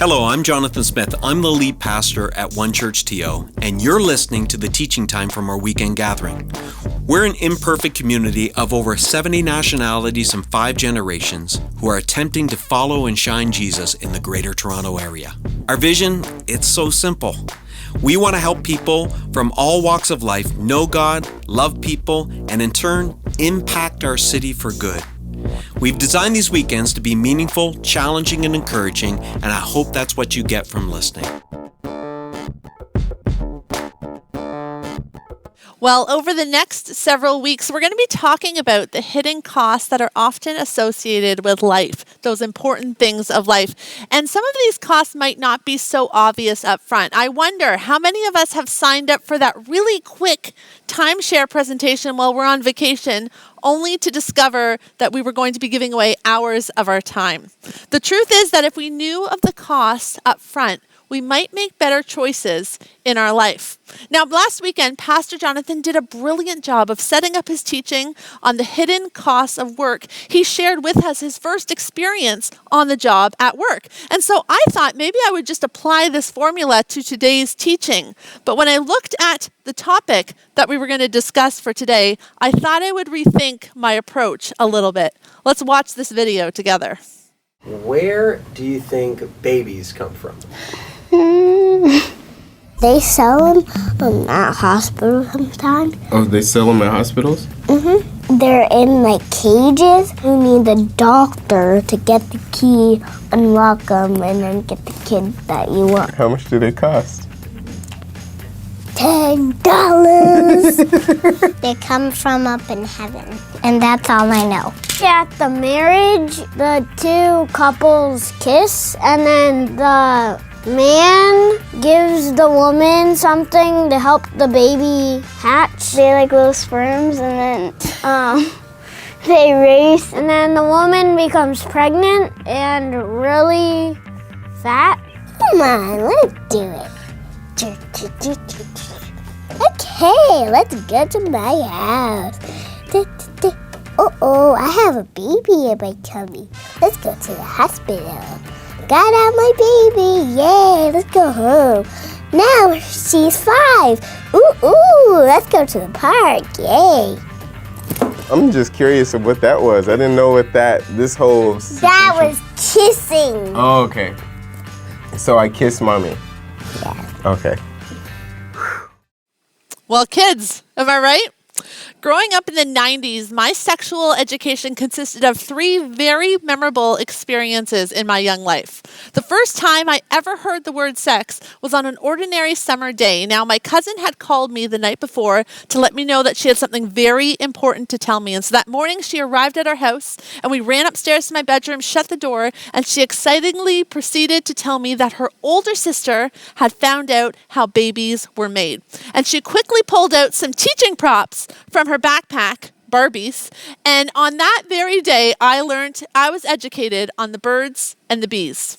Hello, I'm Jonathan Smith. I'm the lead pastor at One Church TO, and you're listening to the teaching time from our weekend gathering. We're an imperfect community of over 70 nationalities and 5 generations who are attempting to follow and shine Jesus in the Greater Toronto Area. Our vision, it's so simple. We want to help people from all walks of life know God, love people, and in turn, impact our city for good. We've designed these weekends to be meaningful, challenging, and encouraging, and I hope that's what you get from listening. Well, over the next several weeks, we're going to be talking about the hidden costs that are often associated with life, those important things of life. And some of these costs might not be so obvious up front. I wonder how many of us have signed up for that really quick timeshare presentation while we're on vacation, only to discover that we were going to be giving away hours of our time. The truth is that if we knew of the costs up front, we might make better choices in our life. Now, last weekend, Pastor Jonathan did a brilliant job of setting up his teaching on the hidden costs of work. He shared with us his first experience on the job at work. And so I thought maybe I would just apply this formula to today's teaching. But when I looked at the topic that we were going to discuss for today, I thought I would rethink my approach a little bit. Let's watch this video together. Where do you think babies come from? They sell them at hospitals sometimes. Oh, they sell them at hospitals? Mm-hmm. They're in like cages. You need a doctor to get the key, unlock them, and then get the kid that you want. How much do they cost? $10. They come from up in heaven, and that's all I know. At the marriage, the two couples kiss, and then the man gives the woman something to help the baby hatch. They like little sperms, and then they race, and then the woman becomes pregnant and really fat. Come on, let's do it. Okay, let's go to my house. Uh-oh, I have a baby in my tummy. Let's go to the hospital. Got out my baby. Yay, let's go home. Now she's 5. Ooh, let's go to the park. Yay. I'm just curious of what that was. I didn't know what this whole situation. That was kissing. Oh, okay. So I kissed mommy. Yeah. Okay. Well, kids, am I right? Growing up in the 90s, my sexual education consisted of 3 very memorable experiences in my young life. The first time I ever heard the word sex was on an ordinary summer day. Now, my cousin had called me the night before to let me know that she had something very important to tell me. And so that morning, she arrived at our house, and we ran upstairs to my bedroom, shut the door, and she excitingly proceeded to tell me that her older sister had found out how babies were made. And she quickly pulled out some teaching props from her backpack, Barbies, and on that very day, I was educated on the birds and the bees.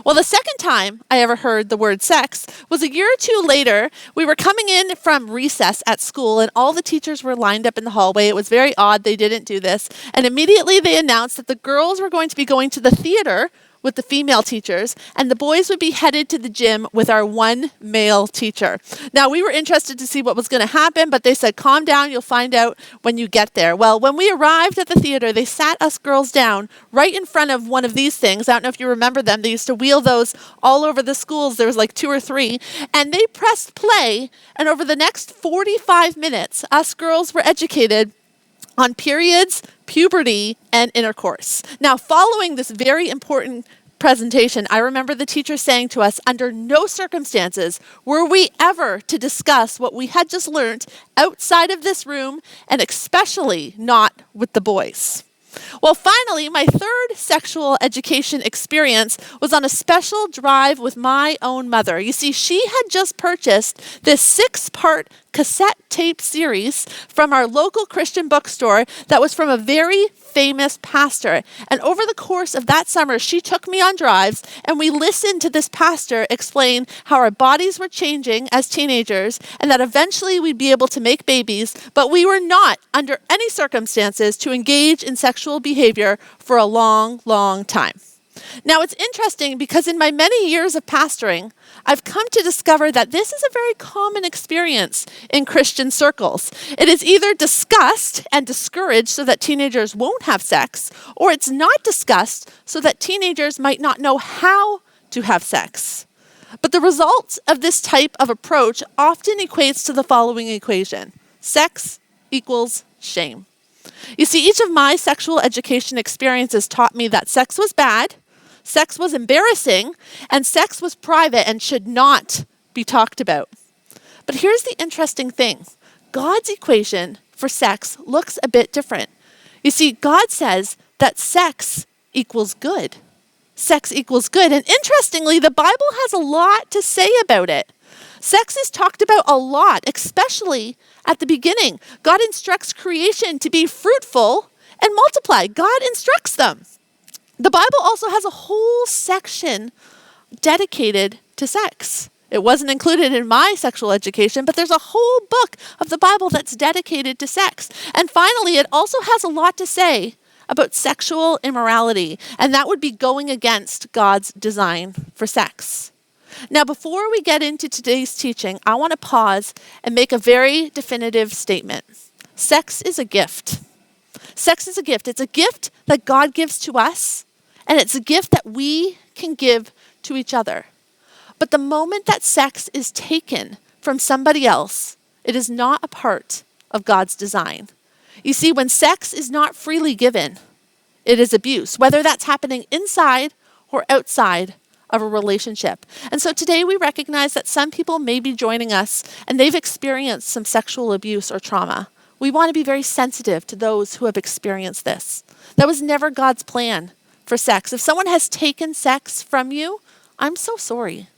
Well, the second time I ever heard the word sex was a year or 2 later. We were coming in from recess at school, and all the teachers were lined up in the hallway. It was very odd they didn't do this, and immediately they announced that the girls were going to be going to the theater with the female teachers, and the boys would be headed to the gym with our one male teacher. Now, we were interested to see what was going to happen, but they said, calm down, you'll find out when you get there. Well, when we arrived at the theater, they sat us girls down right in front of one of these things. I don't know if you remember them. They used to wheel those all over the schools. There was like 2 or 3, and they pressed play, and over the next 45 minutes, us girls were educated on periods, puberty, and intercourse. Now, following this very important presentation, I remember the teacher saying to us, under no circumstances were we ever to discuss what we had just learned outside of this room, and especially not with the boys. Well, finally, my third sexual education experience was on a special drive with my own mother. You see, she had just purchased this 6-part cassette tape series from our local Christian bookstore that was from a very famous pastor. And over the course of that summer, she took me on drives, and we listened to this pastor explain how our bodies were changing as teenagers, and that eventually we'd be able to make babies, but we were not, under any circumstances, to engage in sexual behavior for a long, long time. Now, it's interesting because in my many years of pastoring, I've come to discover that this is a very common experience in Christian circles. It is either discussed and discouraged so that teenagers won't have sex, or it's not discussed so that teenagers might not know how to have sex. But the result of this type of approach often equates to the following equation: sex equals shame. You see, each of my sexual education experiences taught me that sex was bad, sex was embarrassing, and sex was private and should not be talked about. But here's the interesting thing. God's equation for sex looks a bit different. You see, God says that sex equals good. Sex equals good. And interestingly, the Bible has a lot to say about it. Sex is talked about a lot, especially at the beginning. God instructs creation to be fruitful and multiply. God instructs them. The Bible also has a whole section dedicated to sex. It wasn't included in my sexual education, but there's a whole book of the Bible that's dedicated to sex. And finally, it also has a lot to say about sexual immorality, and that would be going against God's design for sex. Now, before we get into today's teaching, I want to pause and make a very definitive statement. Sex is a gift. Sex is a gift. It's a gift that God gives to us, and it's a gift that we can give to each other. But the moment that sex is taken from somebody else, it is not a part of God's design. You see, when sex is not freely given, it is abuse, whether that's happening inside or outside of a relationship. And so today we recognize that some people may be joining us and they've experienced some sexual abuse or trauma. We want to be very sensitive to those who have experienced this. That was never God's plan for sex. If someone has taken sex from you, I'm so sorry.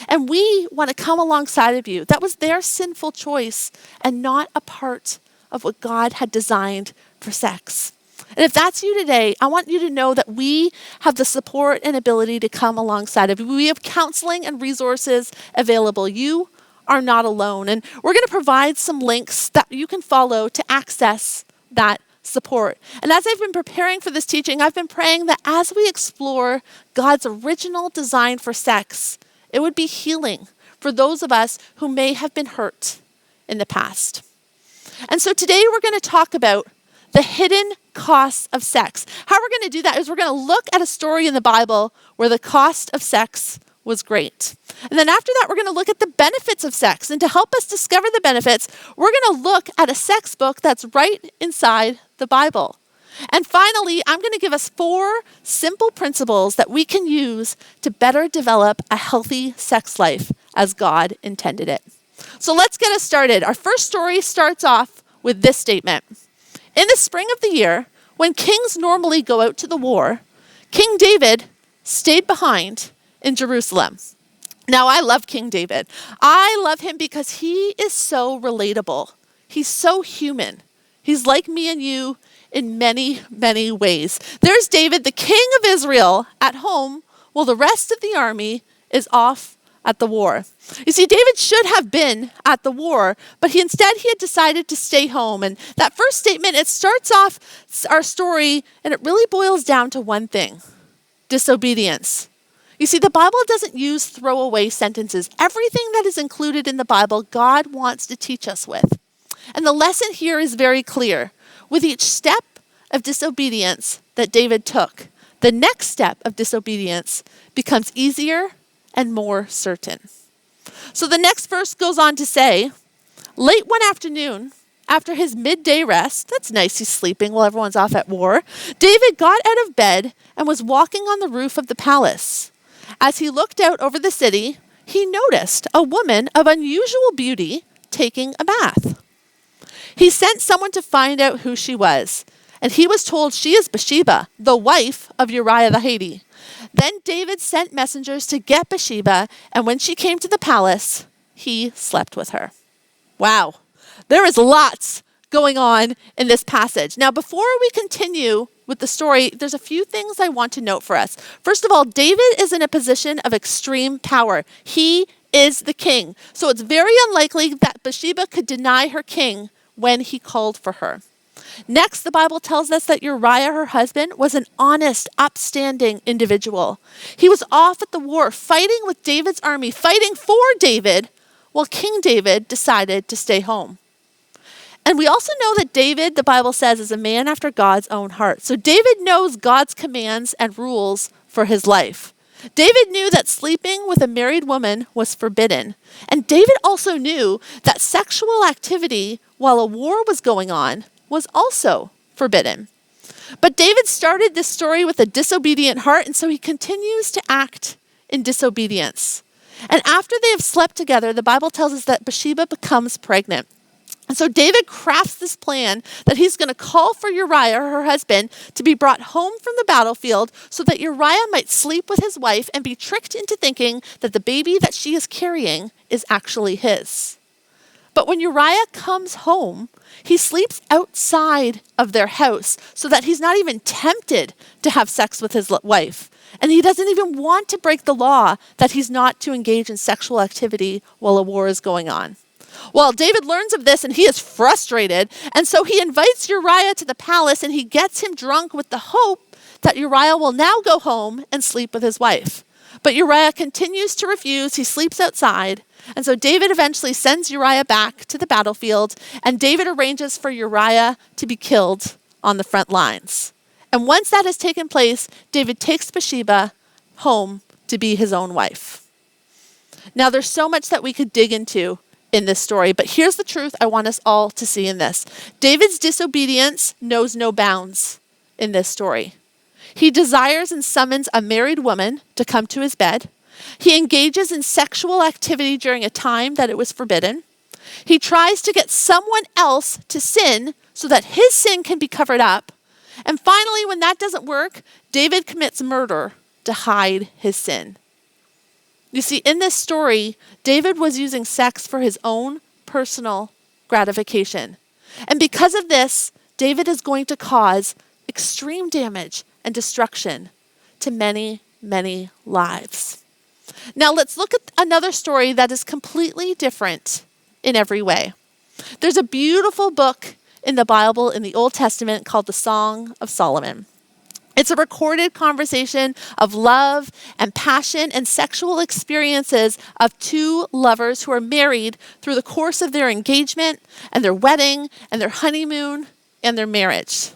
And we want to come alongside of you. That was their sinful choice and not a part of what God had designed for sex. And if that's you today, I want you to know that we have the support and ability to come alongside of you. We have counseling and resources available. You are not alone. And we're going to provide some links that you can follow to access that support. And as I've been preparing for this teaching, I've been praying that as we explore God's original design for sex, it would be healing for those of us who may have been hurt in the past. And so today we're going to talk about the hidden costs of sex. How we're going to do that is we're going to look at a story in the Bible where the cost of sex was great. And then after that, we're going to look at the benefits of sex. And to help us discover the benefits, we're going to look at a sex book that's right inside the Bible. And finally, I'm going to give us 4 simple principles that we can use to better develop a healthy sex life as God intended it. So let's get us started. Our first story starts off with this statement. In the spring of the year, when kings normally go out to the war, King David stayed behind in Jerusalem. Now, I love King David. I love him because he is so relatable. He's so human. He's like me and you in many, many ways. There's David, the king of Israel, at home, while the rest of the army is off at the war. You see, David should have been at the war, but he had decided to stay home. And that first statement, it starts off our story, and it really boils down to one thing: disobedience. You see, the Bible doesn't use throwaway sentences. Everything that is included in the Bible, God wants to teach us with. And the lesson here is very clear. With each step of disobedience that David took, the next step of disobedience becomes easier and more certain. So the next verse goes on to say, late one afternoon, after his midday rest, that's nice, he's sleeping while everyone's off at war, David got out of bed and was walking on the roof of the palace. As he looked out over the city, he noticed a woman of unusual beauty taking a bath. He sent someone to find out who she was, and he was told she is Bathsheba, the wife of Uriah the Hittite. Then David sent messengers to get Bathsheba, and when she came to the palace, he slept with her. Wow, there is lots going on in this passage. Now, before we continue with the story, there's a few things I want to note for us. First of all, David is in a position of extreme power. He is the king. So it's very unlikely that Bathsheba could deny her king when he called for her. Next, the Bible tells us that Uriah, her husband, was an honest, upstanding individual. He was off at the war, fighting with David's army, fighting for David, while King David decided to stay home. And we also know that David, the Bible says, is a man after God's own heart. So David knows God's commands and rules for his life. David knew that sleeping with a married woman was forbidden. And David also knew that sexual activity while a war was going on was also forbidden. But David started this story with a disobedient heart, and so he continues to act in disobedience. And after they have slept together, the Bible tells us that Bathsheba becomes pregnant. And so David crafts this plan that he's going to call for Uriah, her husband, to be brought home from the battlefield so that Uriah might sleep with his wife and be tricked into thinking that the baby that she is carrying is actually his. But when Uriah comes home, he sleeps outside of their house so that he's not even tempted to have sex with his wife. And he doesn't even want to break the law that he's not to engage in sexual activity while a war is going on. Well, David learns of this and he is frustrated. And so he invites Uriah to the palace and he gets him drunk with the hope that Uriah will now go home and sleep with his wife. But Uriah continues to refuse. He sleeps outside. And so David eventually sends Uriah back to the battlefield, and David arranges for Uriah to be killed on the front lines. And once that has taken place, David takes Bathsheba home to be his own wife. Now, there's so much that we could dig into in this story, but here's the truth I want us all to see in this. David's disobedience knows no bounds in this story. He desires and summons a married woman to come to his bed. He engages in sexual activity during a time that it was forbidden. He tries to get someone else to sin so that his sin can be covered up. And finally, when that doesn't work, David commits murder to hide his sin. You see, in this story, David was using sex for his own personal gratification. And because of this, David is going to cause extreme damage and destruction to many, many lives. Now let's look at another story that is completely different in every way. There's a beautiful book in the Bible in the Old Testament called the Song of Solomon. It's a recorded conversation of love and passion and sexual experiences of two lovers who are married through the course of their engagement and their wedding and their honeymoon and their marriage.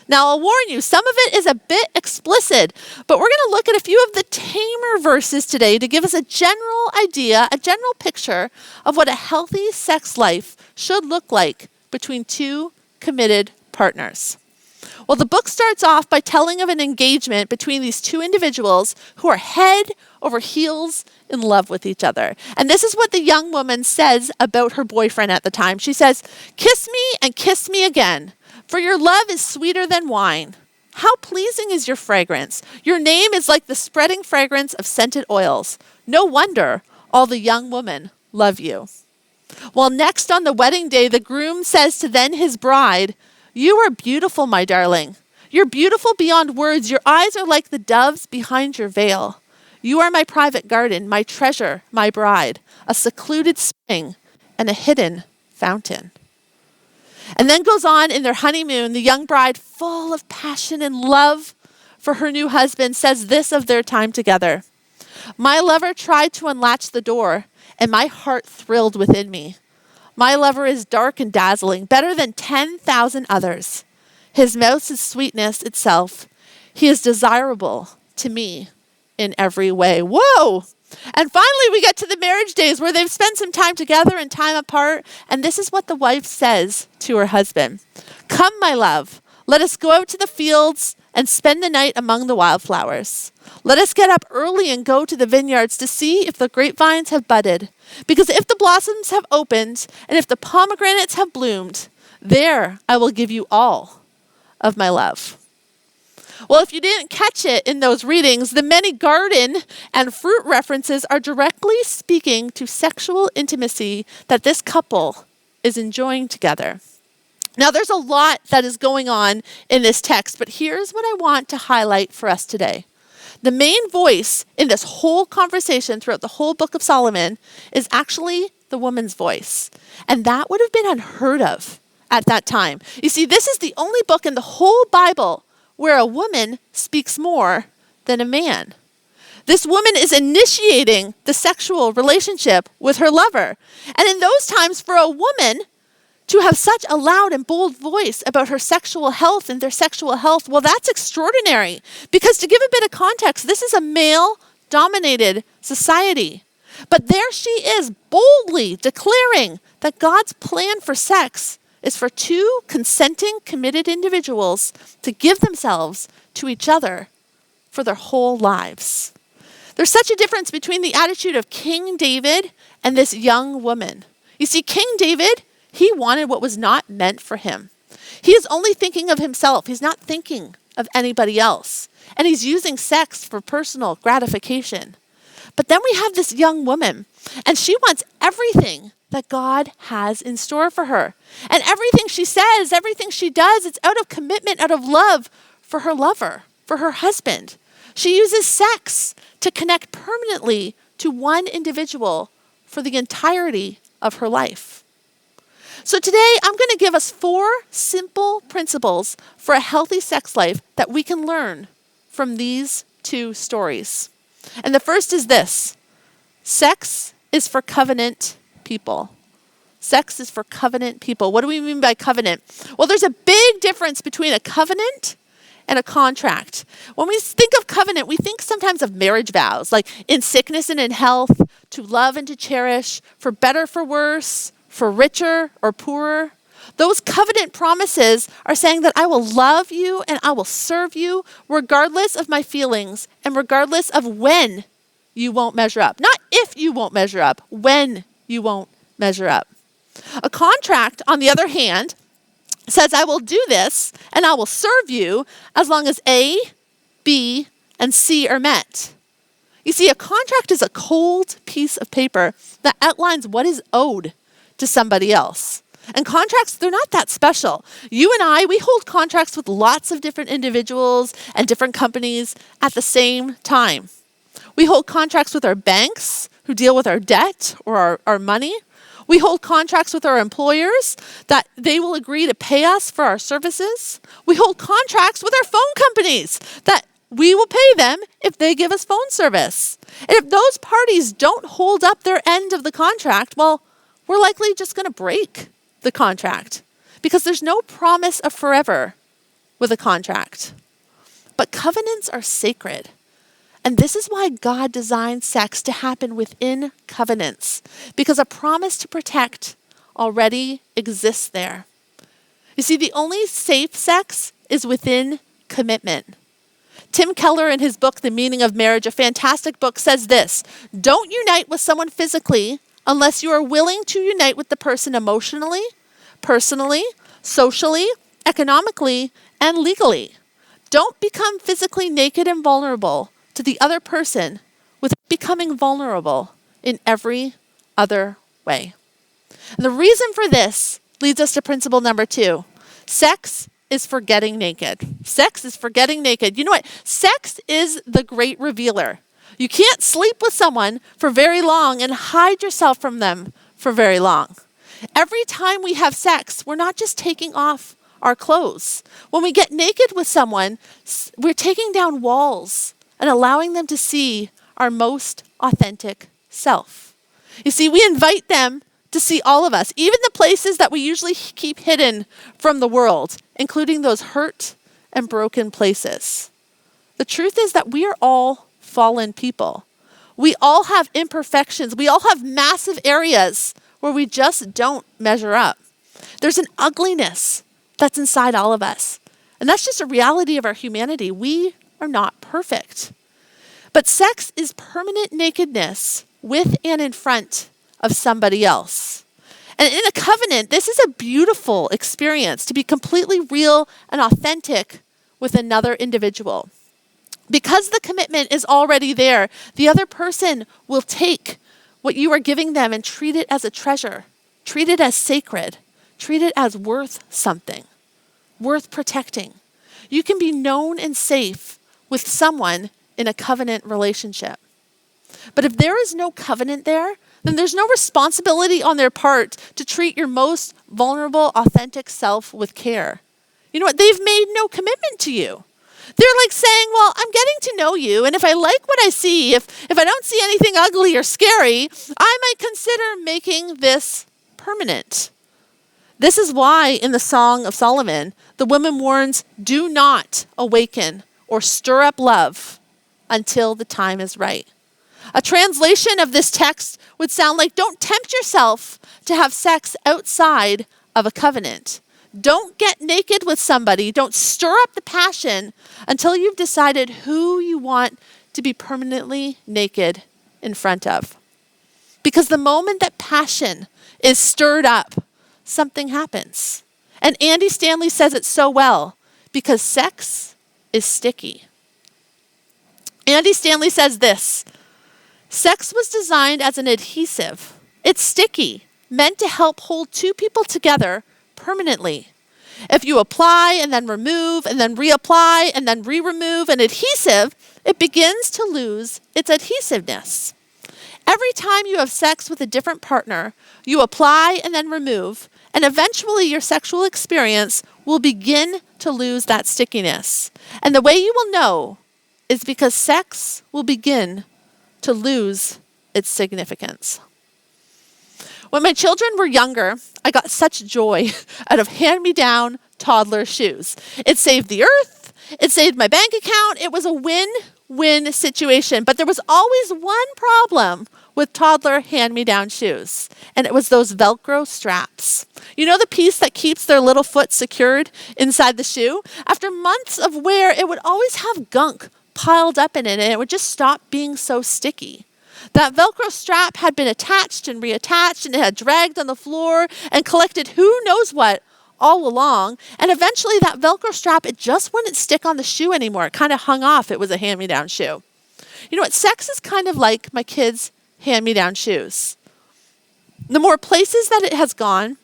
Now, I'll warn you, some of it is a bit explicit, but we're going to look at a few of the tamer verses today to give us a general idea, a general picture of what a healthy sex life should look like between two committed partners. Well, the book starts off by telling of an engagement between these two individuals who are head over heels in love with each other. And this is what the young woman says about her boyfriend at the time. She says, "Kiss me and kiss me again. For your love is sweeter than wine. How pleasing is your fragrance. Your name is like the spreading fragrance of scented oils. No wonder all the young women love you." Well, next on the wedding day, the groom says to then his bride, "You are beautiful, my darling. You're beautiful beyond words. Your eyes are like the doves behind your veil. You are my private garden, my treasure, my bride, a secluded spring and a hidden fountain." And then goes on in their honeymoon, the young bride, full of passion and love for her new husband, says this of their time together: "My lover tried to unlatch the door, and my heart thrilled within me. My lover is dark and dazzling, better than 10,000 others. His mouth is sweetness itself. He is desirable to me in every way." Whoa! And finally, we get to the marriage days where they've spent some time together and time apart. And this is what the wife says to her husband: "Come, my love, let us go out to the fields and spend the night among the wildflowers. Let us get up early and go to the vineyards to see if the grapevines have budded. Because if the blossoms have opened and if the pomegranates have bloomed, there I will give you all of my love." Well, if you didn't catch it in those readings, the many garden and fruit references are directly speaking to sexual intimacy that this couple is enjoying together. Now, there's a lot that is going on in this text, but here's what I want to highlight for us today. The main voice in this whole conversation throughout the whole book of Solomon is actually the woman's voice. And that would have been unheard of at that time. You see, this is the only book in the whole Bible where a woman speaks more than a man. This woman is initiating the sexual relationship with her lover. And in those times, for a woman to have such a loud and bold voice about her sexual health and their sexual health, well, that's extraordinary. Because to give a bit of context, this is a male-dominated society. But there she is, boldly declaring that God's plan for sex is for two consenting, committed individuals to give themselves to each other for their whole lives. There's such a difference between the attitude of King David and this young woman. You see, King David, he wanted what was not meant for him. He is only thinking of himself. He's not thinking of anybody else. And he's using sex for personal gratification. But then we have this young woman, and she wants everything that God has in store for her. And everything she says, everything she does, it's out of commitment, out of love for her lover, for her husband. She uses sex to connect permanently to one individual for the entirety of her life. So today, I'm going to give us 4 simple principles for a healthy sex life that we can learn from these 2 stories. And the first is this: sex is for covenant people. Sex is for covenant people. What do we mean by covenant? Well, there's a big difference between a covenant and a contract. When we think of covenant, we think sometimes of marriage vows, like in sickness and in health, to love and to cherish, for better, for worse, for richer or poorer. Those covenant promises are saying that I will love you and I will serve you regardless of my feelings and regardless of when you won't measure up. Not if you won't measure up, when you won't measure up. A contract, on the other hand, says I will do this and I will serve you as long as A, B, and C are met. You see, a contract is a cold piece of paper that outlines what is owed to somebody else. And contracts, they're not that special. You and I, we hold contracts with lots of different individuals and different companies at the same time. We hold contracts with our banks who deal with our debt or our money. We hold contracts with our employers that they will agree to pay us for our services. We hold contracts with our phone companies that we will pay them if they give us phone service. And if those parties don't hold up their end of the contract, well, we're likely just going to break the contract because there's no promise of forever with a contract. But covenants are sacred. And this is why God designed sex to happen within covenants, because a promise to protect already exists there. You see, the only safe sex is within commitment. Tim Keller, in his book, The Meaning of Marriage, a fantastic book, says this: don't unite with someone physically unless you are willing to unite with the person emotionally, personally, socially, economically, and legally. Don't become physically naked and vulnerable to the other person without becoming vulnerable in every other way. And the reason for this leads us to principle number 2. Sex is for getting naked. Sex is for getting naked. You know what? Sex is the great revealer. You can't sleep with someone for very long and hide yourself from them for very long. Every time we have sex, we're not just taking off our clothes. When we get naked with someone, we're taking down walls and allowing them to see our most authentic self. You see, we invite them to see all of us, even the places that we usually keep hidden from the world, including those hurt and broken places. The truth is that we are all fallen people. We all have imperfections. We all have massive areas where we just don't measure up. There's an ugliness that's inside all of us. And that's just a reality of our humanity. We are not perfect. But sex is permanent nakedness with and in front of somebody else. And in a covenant, this is a beautiful experience to be completely real and authentic with another individual. Because the commitment is already there, the other person will take what you are giving them and treat it as a treasure, treat it as sacred, treat it as worth something, worth protecting. You can be known and safe with someone in a covenant relationship. But if there is no covenant there, then there's no responsibility on their part to treat your most vulnerable, authentic self with care. You know what? They've made no commitment to you. They're like saying, well, I'm getting to know you, and if I like what I see, if I don't see anything ugly or scary, I might consider making this permanent. This is why in the Song of Solomon, the woman warns, do not awaken or stir up love until the time is right. A translation of this text would sound like, don't tempt yourself to have sex outside of a covenant. Don't get naked with somebody. Don't stir up the passion until you've decided who you want to be permanently naked in front of. Because the moment that passion is stirred up, something happens. And Andy Stanley says it so well, because sex is sticky. Andy Stanley says this, sex was designed as an adhesive. It's sticky, meant to help hold two people together permanently. If you apply and then remove and then reapply and then re-remove an adhesive, it begins to lose its adhesiveness. Every time you have sex with a different partner, you apply and then remove, and eventually your sexual experience will begin to lose that stickiness. And the way you will know is because sex will begin to lose its significance. When my children were younger, I got such joy out of hand-me-down toddler shoes. It saved the earth. It saved my bank account. It was a win-win situation. But there was always one problem with toddler hand-me-down shoes, and it was those Velcro straps. You know the piece that keeps their little foot secured inside the shoe? After months of wear, it would always have gunk piled up in it, and it would just stop being so sticky. That Velcro strap had been attached and reattached, and it had dragged on the floor and collected who knows what all along. And eventually that Velcro strap, it just wouldn't stick on the shoe anymore. It kind of hung off. It was a hand-me-down shoe. You know what? Sex is kind of like my kids' hand-me-down shoes. The more places that it has gone,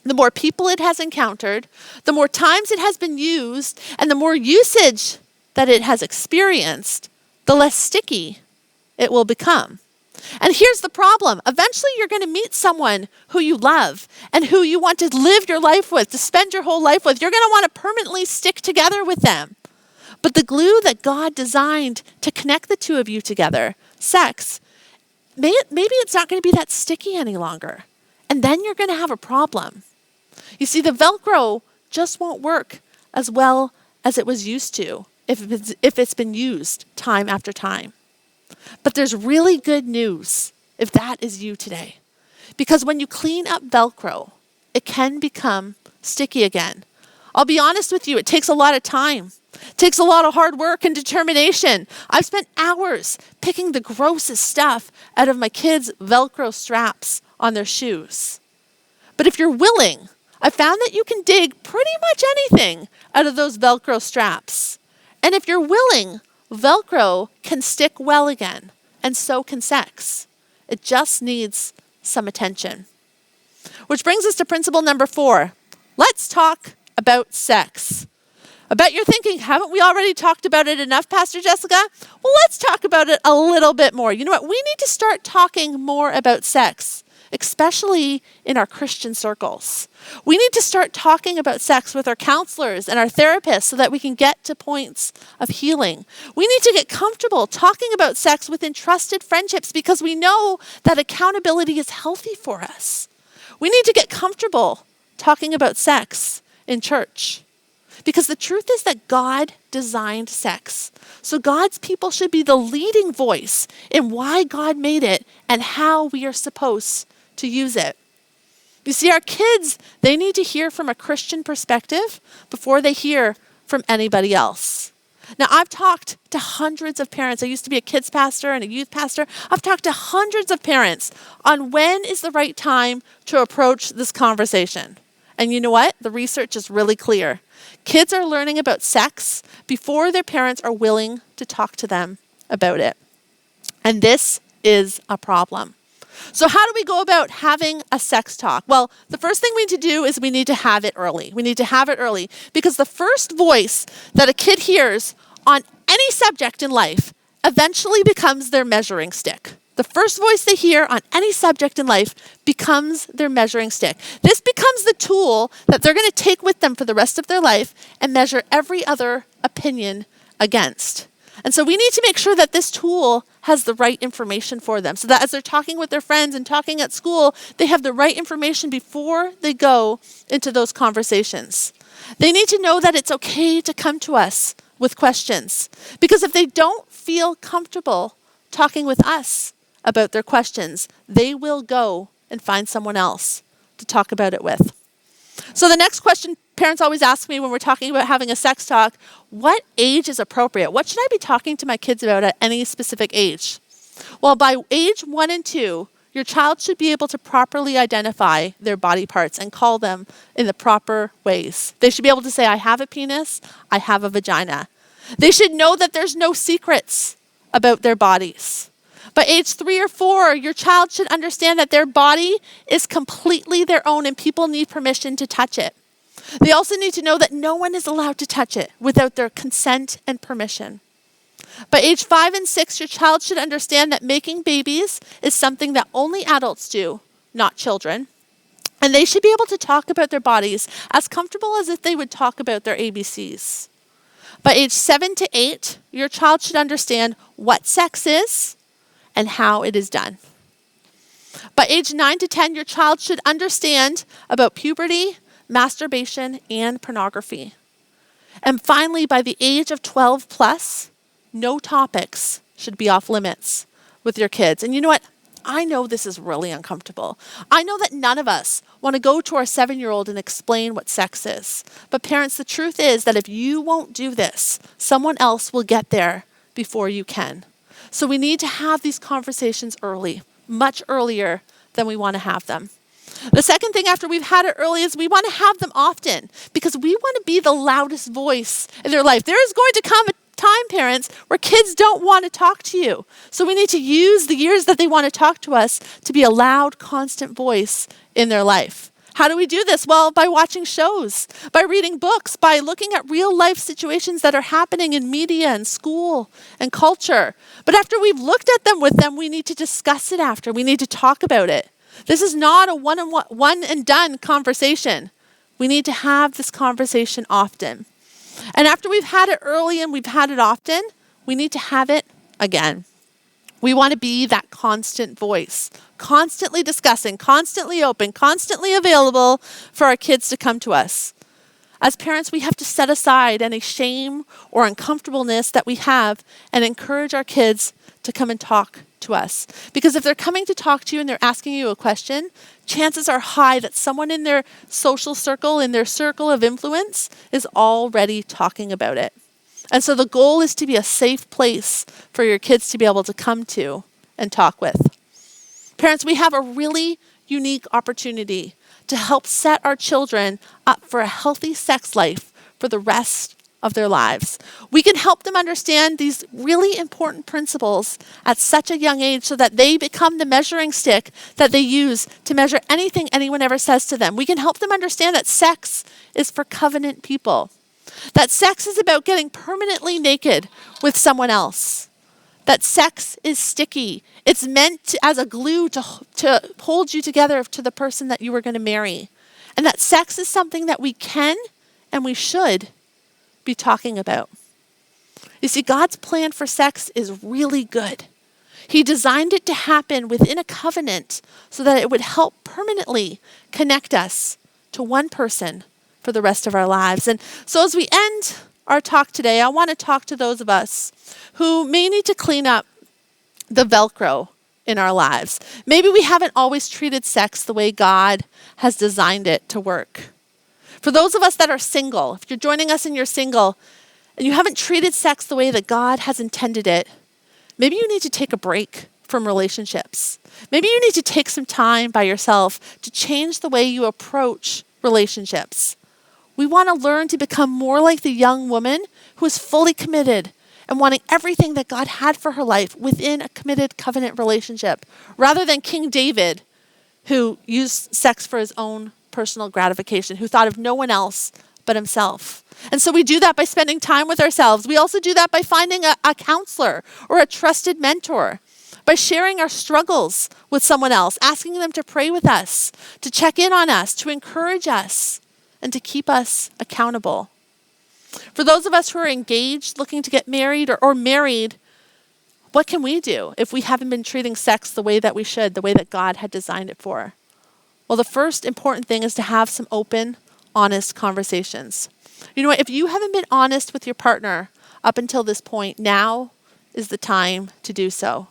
the more people it has encountered, the more times it has been used, and the more usage that it has experienced, the less sticky it will become. And here's the problem. Eventually you're going to meet someone who you love and who you want to live your life with, to spend your whole life with. You're going to want to permanently stick together with them. But the glue that God designed to connect the two of you together, sex, maybe it's not going to be that sticky any longer. And then you're going to have a problem. You see, the Velcro just won't work as well as it was used to if it's been used time after time. But there's really good news if that is you today. Because when you clean up Velcro, it can become sticky again. I'll be honest with you, it takes a lot of time. It takes a lot of hard work and determination. I've spent hours picking the grossest stuff out of my kids' Velcro straps on their shoes. But if you're willing, I found that you can dig pretty much anything out of those Velcro straps. And if you're willing, Velcro can stick well again, and so can sex. It just needs some attention. Which brings us to principle number 4. Let's talk about sex. I bet you're thinking, haven't we already talked about it enough, Pastor Jessica? Well, let's talk about it a little bit more. You know what? We need to start talking more about sex, especially in our Christian circles. We need to start talking about sex with our counselors and our therapists so that we can get to points of healing. We need to get comfortable talking about sex within trusted friendships because we know that accountability is healthy for us. We need to get comfortable talking about sex in church because the truth is that God designed sex. So God's people should be the leading voice in why God made it and how we are supposed to use it. You see, our kids, they need to hear from a Christian perspective before they hear from anybody else. Now, I've talked to hundreds of parents. I used to be a kids pastor and a youth pastor. I've talked to hundreds of parents on when is the right time to approach this conversation. And you know what? The research is really clear. Kids are learning about sex before their parents are willing to talk to them about it. And this is a problem. So how do we go about having a sex talk? Well, the first thing we need to do is we need to have it early. We need to have it early because the first voice that a kid hears on any subject in life eventually becomes their measuring stick. The first voice they hear on any subject in life becomes their measuring stick. This becomes the tool that they're going to take with them for the rest of their life and measure every other opinion against. And so we need to make sure that this tool has the right information for them so that as they're talking with their friends and talking at school, they have the right information before they go into those conversations. They need to know that it's okay to come to us with questions, because if they don't feel comfortable talking with us about their questions, they will go and find someone else to talk about it with. So the next question parents always ask me when we're talking about having a sex talk, what age is appropriate? What should I be talking to my kids about at any specific age? Well, by age 1 and 2, your child should be able to properly identify their body parts and call them in the proper ways. They should be able to say, I have a penis, I have a vagina. They should know that there's no secrets about their bodies. By age 3 or 4, your child should understand that their body is completely their own and people need permission to touch it. They also need to know that no one is allowed to touch it without their consent and permission. By age 5 and 6, your child should understand that making babies is something that only adults do, not children. And they should be able to talk about their bodies as comfortable as if they would talk about their ABCs. By age 7 to 8, your child should understand what sex is and how it is done. By age 9 to 10, your child should understand about puberty, masturbation, and pornography. And finally, by the age of 12 plus, no topics should be off limits with your kids. And you know what? I know this is really uncomfortable. I know that none of us want to go to our 7-year-old and explain what sex is. But parents, the truth is that if you won't do this, someone else will get there before you can. So we need to have these conversations early, much earlier than we want to have them. The second thing after we've had it early is we want to have them often because we want to be the loudest voice in their life. There is going to come a time, parents, where kids don't want to talk to you. So we need to use the years that they want to talk to us to be a loud, constant voice in their life. How do we do this? Well, by watching shows, by reading books, by looking at real life situations that are happening in media and school and culture. But after we've looked at them with them, we need to discuss it after. We need to talk about it. This is not a one and done conversation. We need to have this conversation often. And after we've had it early and we've had it often, we need to have it again. We want to be that constant voice, constantly discussing, constantly open, constantly available for our kids to come to us. As parents, we have to set aside any shame or uncomfortableness that we have and encourage our kids to come and talk to us. Because if they're coming to talk to you and they're asking you a question, chances are high that someone in their social circle, in their circle of influence, is already talking about it. And so the goal is to be a safe place for your kids to be able to come to and talk with. Parents, we have a really unique opportunity to help set our children up for a healthy sex life for the rest of their lives. We can help them understand these really important principles at such a young age so that they become the measuring stick that they use to measure anything anyone ever says to them. We can help them understand that sex is for covenant people, that sex is about getting permanently naked with someone else, that sex is sticky. It's meant to, as a glue to hold you together to the person that you were going to marry, and that sex is something that we can and we should be talking about. You see, God's plan for sex is really good. He designed it to happen within a covenant so that it would help permanently connect us to one person for the rest of our lives. And so as we end our talk today, I want to talk to those of us who may need to clean up the Velcro in our lives. Maybe we haven't always treated sex the way God has designed it to work. For those of us that are single, if you're joining us and you're single and you haven't treated sex the way that God has intended it, maybe you need to take a break from relationships. Maybe you need to take some time by yourself to change the way you approach relationships. We want to learn to become more like the young woman who is fully committed and wanting everything that God had for her life within a committed covenant relationship, rather than King David, who used sex for his own personal gratification, who thought of no one else but himself. And so we do that by spending time with ourselves. We also do that by finding a counselor or a trusted mentor. by sharing our struggles with someone else, asking them to pray with us, to check in on us, to encourage us, and to keep us accountable. For those of us who are engaged, looking to get married or married, what can we do if we haven't been treating sex the way that we should, the way that God had designed it for? Well, the first important thing is to have some open, honest conversations. You know what? If you haven't been honest with your partner up until this point, now is the time to do so.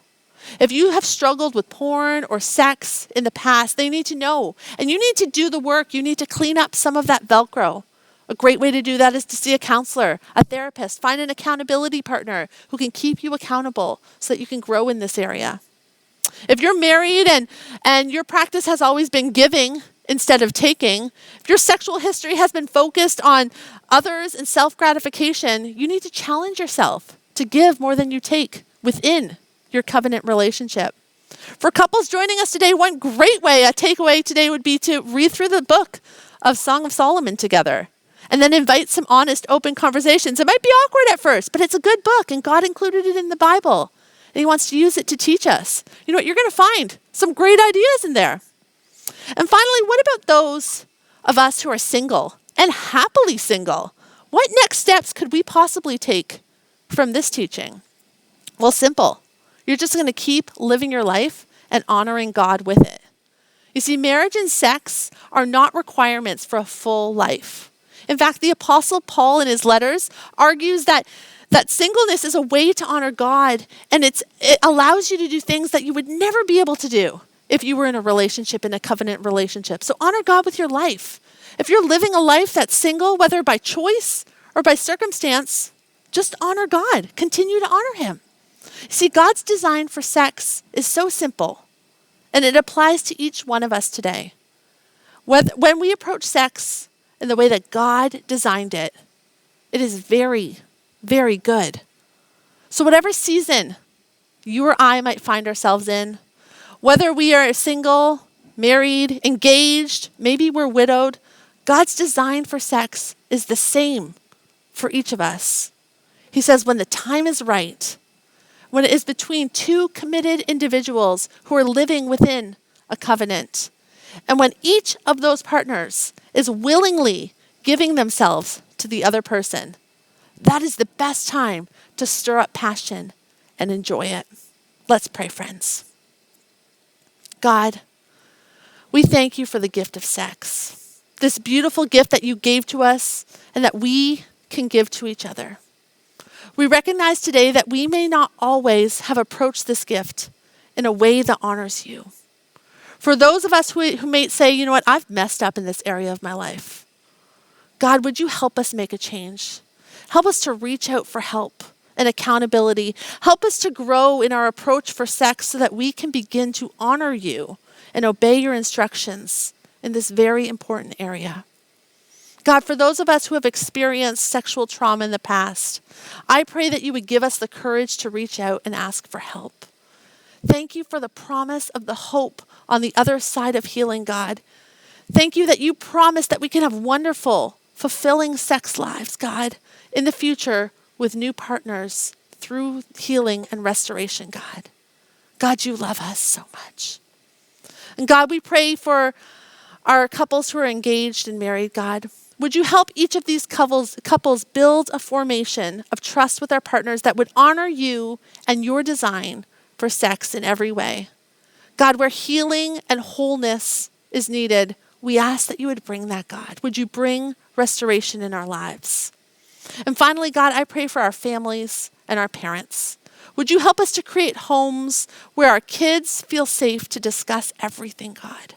If you have struggled with porn or sex in the past, they need to know. And you need to do the work. You need to clean up some of that Velcro. A great way to do that is to see a counselor, a therapist, find an accountability partner who can keep you accountable so that you can grow in this area. If you're married and your practice has always been giving instead of taking, if your sexual history has been focused on others and self-gratification, you need to challenge yourself to give more than you take within your covenant relationship. For couples joining us today, one great way, a takeaway today would be to read through the book of Song of Solomon together. And then invite some honest, open conversations. It might be awkward at first, but it's a good book, and God included it in the Bible. And He wants to use it to teach us. You know what? You're going to find some great ideas in there. And finally, what about those of us who are single and happily single? What next steps could we possibly take from this teaching? Well, simple. You're just going to keep living your life and honoring God with it. You see, marriage and sex are not requirements for a full life. In fact, the Apostle Paul in his letters argues that singleness is a way to honor God, and it allows you to do things that you would never be able to do if you were in a relationship, in a covenant relationship. So honor God with your life. If you're living a life that's single, whether by choice or by circumstance, just honor God. Continue to honor Him. See, God's design for sex is so simple, and it applies to each one of us today. When we approach sex in the way that God designed it, it is very, very good. So whatever season you or I might find ourselves in, whether we are single, married, engaged, maybe we're widowed, God's design for sex is the same for each of us. He says when the time is right, when it is between two committed individuals who are living within a covenant, and when each of those partners is willingly giving themselves to the other person, that is the best time to stir up passion and enjoy it. Let's pray, friends. God, we thank you for the gift of sex, this beautiful gift that you gave to us and that we can give to each other. We recognize today that we may not always have approached this gift in a way that honors you. For those of us who may say, you know what, I've messed up in this area of my life. God, would you help us make a change? Help us to reach out for help and accountability. Help us to grow in our approach for sex so that we can begin to honor you and obey your instructions in this very important area. God, for those of us who have experienced sexual trauma in the past, I pray that you would give us the courage to reach out and ask for help. Thank you for the promise of the hope on the other side of healing, God. Thank you that you promise that we can have wonderful, fulfilling sex lives, God, in the future with new partners through healing and restoration, God. God, you love us so much. And God, we pray for our couples who are engaged and married, God. Would you help each of these couples build a formation of trust with our partners that would honor you and your design for sex in every way? God, where healing and wholeness is needed, we ask that you would bring that, God. Would you bring restoration in our lives? And finally, God, I pray for our families and our parents. Would you help us to create homes where our kids feel safe to discuss everything, God?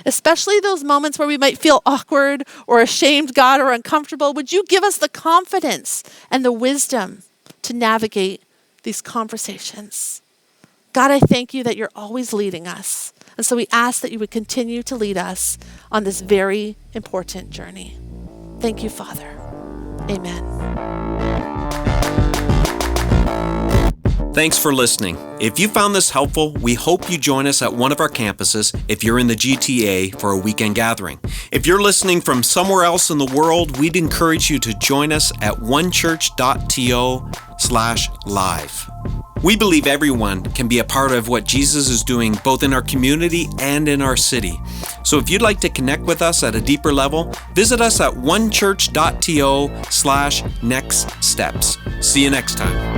Especially those moments where we might feel awkward or ashamed, God, or uncomfortable. Would you give us the confidence and the wisdom to navigate these conversations? God, I thank you that you're always leading us. And so we ask that you would continue to lead us on this very important journey. Thank you, Father. Amen. Thanks for listening. If you found this helpful, we hope you join us at one of our campuses if you're in the GTA for a weekend gathering. If you're listening from somewhere else in the world, we'd encourage you to join us at onechurch.to/live. We believe everyone can be a part of what Jesus is doing both in our community and in our city. So if you'd like to connect with us at a deeper level, visit us at onechurch.to/nextsteps. See you next time.